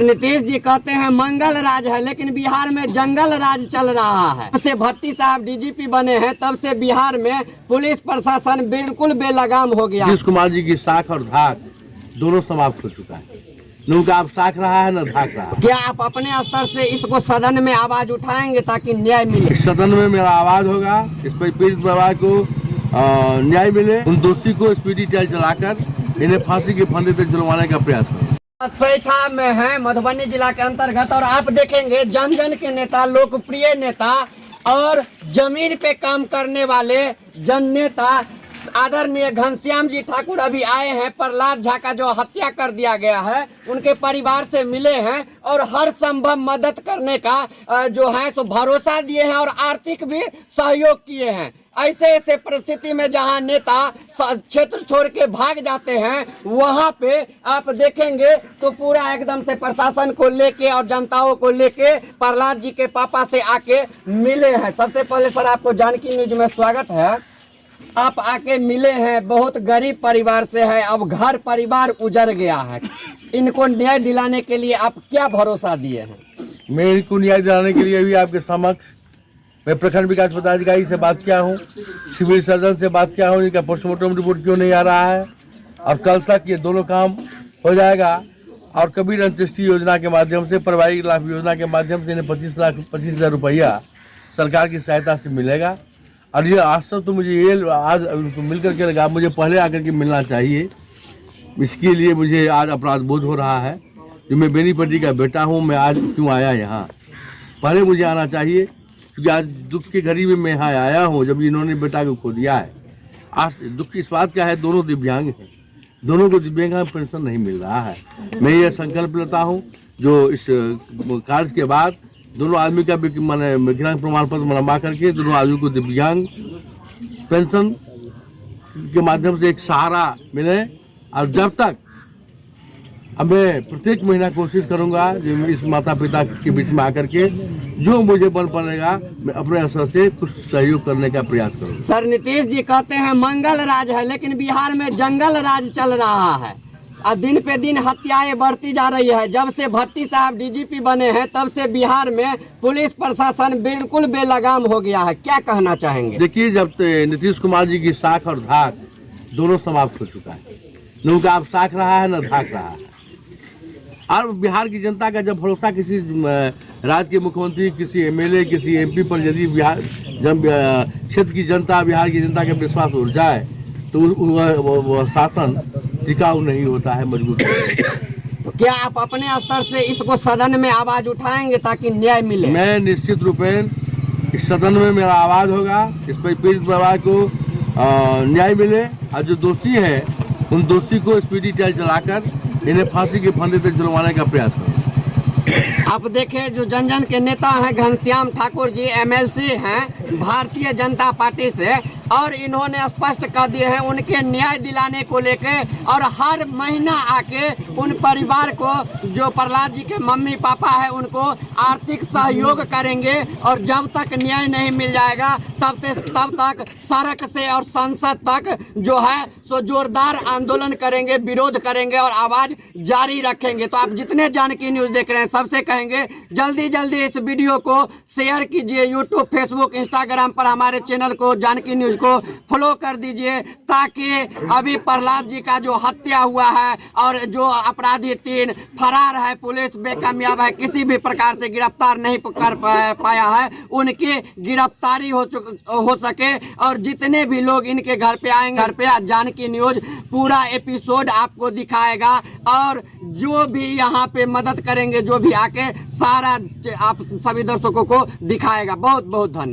नीतीश जी कहते हैं मंगल राज है, लेकिन बिहार में जंगल राज चल रहा है। तब से भट्टी साहब डीजीपी बने हैं, तब से बिहार में पुलिस प्रशासन बिल्कुल बेलगाम हो गया। नीतीश कुमार जी की साख और धाक दोनों समाप्त हो चुका है। न उनका अब साख रहा है न धाक रहा है। क्या आप अपने स्तर से इसको सदन में आवाज उठाएंगे ताकि न्याय मिले? सदन में मेरा आवाज होगा, इस पर पीड़ित परिवार को न्याय मिले। उन दोषी को स्पीडी ट्रायल चलाकर इन्हें फांसी के फंदे तक जुर्माने का प्रयास करें। सैठा में है मधुबनी जिला के अंतर्गत, और आप देखेंगे जन जन के नेता, लोकप्रिय नेता और जमीन पे काम करने वाले जन नेता आदरणीय घनश्याम जी ठाकुर अभी आए हैं। प्रहलाद झा का जो हत्या कर दिया गया है उनके परिवार से मिले हैं और हर संभव मदद करने का जो है सो भरोसा दिए हैं और आर्थिक भी सहयोग किए हैं। ऐसे ऐसे परिस्थिति में जहां नेता क्षेत्र छोड़ के भाग जाते हैं, वहां पे आप देखेंगे तो पूरा एकदम से प्रशासन को लेके और जनताओं को लेके प्रहलाद जी के पापा से आके मिले हैं। सबसे पहले सर आपको जानकी न्यूज में स्वागत है। आप आके मिले हैं, बहुत गरीब परिवार से है, अब घर परिवार उजड़ गया है, इनको न्याय दिलाने के लिए आप क्या भरोसा दिए हैं? मैं इनको न्याय दिलाने के लिए अभी आपके समक्ष मैं प्रखंड विकास पदाधिकारी से बात किया हूँ, सिविल सर्जन से बात किया हूँ, इनका पोस्टमार्टम रिपोर्ट क्यों नहीं आ रहा है, और कल तक ये दोनों काम हो जाएगा। और कबीर अंत्येष्टि योजना के माध्यम से, पारिवारिक लाभ योजना के माध्यम से इन्हें 25,00,000 रुपया सरकार की सहायता से मिलेगा। और ये आश्चर्य तो मुझे ये आज उनको मिल करके लगा, मुझे पहले आकर के मिलना चाहिए। इसके लिए मुझे आज अपराध बोध हो रहा है कि मैं बेनीपट्टी का बेटा हूँ, मैं आज क्यों आया यहाँ। पहले मुझे आना चाहिए, क्योंकि आज दुख की घड़ी में मैं यहाँ आया हूँ जब इन्होंने बेटा को खो दिया है। आज दुख की इस बात क्या है, दोनों दिव्यांग हैं, दोनों को दिव्यांग पेंशन नहीं मिल रहा है। मैं ये संकल्प लेता हूँ जो इस कार्य के बाद दोनों आदमी का मैंने विकलांग प्रमाण पत्र बनवा करके दोनों आदमी को दिव्यांग पेंशन के माध्यम से एक सहारा मिले। और जब तक अब मैं प्रत्येक महीना कोशिश करूंगा जो इस माता पिता के बीच में आकर के जो मुझे बन पड़ेगा मैं अपने स्तर से कुछ सहयोग करने का प्रयास करूंगा। सर नीतीश जी कहते हैं मंगल राज है, लेकिन बिहार में जंगल राज चल रहा है और दिन पे दिन हत्याएं बढ़ती जा रही है। जब से भट्टी साहब डीजीपी बने हैं तब से बिहार में पुलिस प्रशासन बिल्कुल बेलगाम हो गया है, क्या कहना चाहेंगे? देखिए, जब नीतीश कुमार जी की साख और धाक दोनों समाप्त हो चुका है। न उनका अब साख रहा है न धाक रहा है। और बिहार की जनता का जब भरोसा किसी राज्य के मुख्यमंत्री, किसी एमएलए, किसी एमपी पर यदि बिहार क्षेत्र की जनता, बिहार की जनता का विश्वास उड़ जाए तो वो शासन टिकाऊ नहीं होता है, मजबूत होता है। तो क्या आप अपने स्तर से इसको सदन में आवाज उठाएंगे ताकि न्याय मिले? मैं निश्चित रूपेण इस सदन में मेरा आवाज होगा, इस पर पीड़ित परिवार को न्याय मिले। और जो दोषी है उन दोषी को स्पीडी ट्रायल चलाकर इन्हें फांसी के फंदे तक जुर्माने का प्रयास करें। आप देखें जो जन जन के नेता हैं घनश्याम ठाकुर जी एमएलसी हैं भारतीय जनता पार्टी से, और इन्होंने स्पष्ट कर दिए हैं उनके न्याय दिलाने को लेके, और हर महीना आके उन परिवार को जो प्रहलाद जी के मम्मी पापा है उनको आर्थिक सहयोग करेंगे। और जब तक न्याय नहीं मिल जाएगा तब तक सड़क से और संसद तक जो है सो जोरदार आंदोलन करेंगे, विरोध करेंगे और आवाज जारी रखेंगे। तो आप जितने जानकी न्यूज देख रहे हैं सबसे कहेंगे जल्दी जल्दी इस वीडियो को शेयर कीजिए, यूट्यूब, फेसबुक, इंस्टाग्राम पर हमारे चैनल को जानकी न्यूज को फॉलो कर दीजिए, ताकि अभी प्रहलाद जी का जो हत्या हुआ है और जो अपराधी 3 फरार है, पुलिस बेकामयाब है, किसी भी प्रकार से गिरफ्तार नहीं कर पाया है, उनकी गिरफ्तारी हो सके। और जितने भी लोग इनके घर पे आएंगे, घर पे जानकी न्यूज पूरा एपिसोड आपको दिखाएगा, और जो भी यहाँ पे मदद करेंगे, जो भी आके सारा आप सभी दर्शकों को दिखाएगा। बहुत बहुत धन्यवाद।